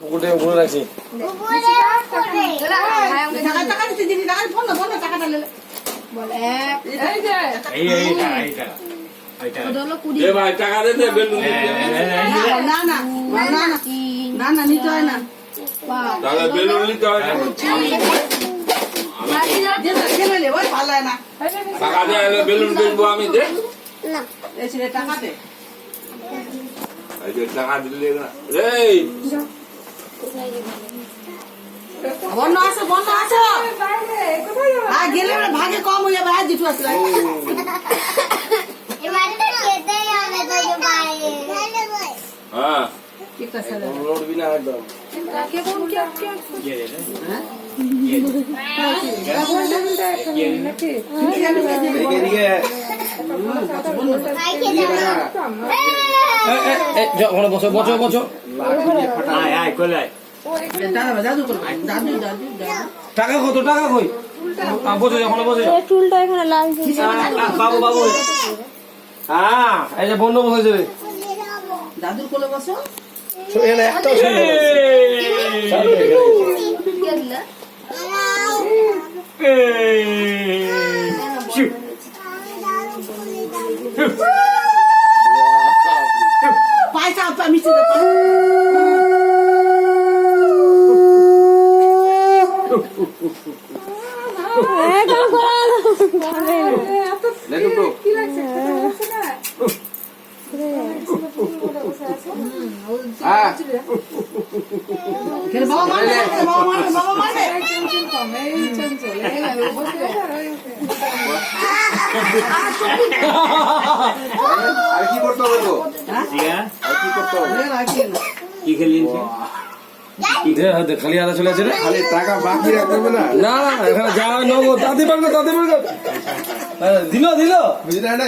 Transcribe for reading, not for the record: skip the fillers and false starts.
পুকুরে উপরে রাখছি টাকা দে বেলুন না নিতে হয় না তাহলে বেলুন নিতে হয় না ভালো হয় না টাকা দিয়ে বেলুন বেচবো আমি দে টাকা দে টাকা দিলে না এই বন্ধ আছে আর গেলে ভাগে কম হয়ে যাবে আর যেটু আসলে হ্যাঁ ঠিক আছে লড়বি না একদম ওখানে বসো বসো বসো দাদু করবে দাদু টাকা কত টাকা কই বসে ওখানে বসে চুলটা এখানে লাল বাবু বাবু হ্যাঁ এই যে বন্ধ বসে যাবে দাদুর কোলে বসো একটা পয়সা মিশে বাবা মানে আর কি করতে হবে তো আর কি করতে হবে কি খেলি খালি আদা চলে আছে রে খালি টাকা বাকি রাখতে হবে না না এখানে যা নগদ তাতে পারবে দিল বুঝলি না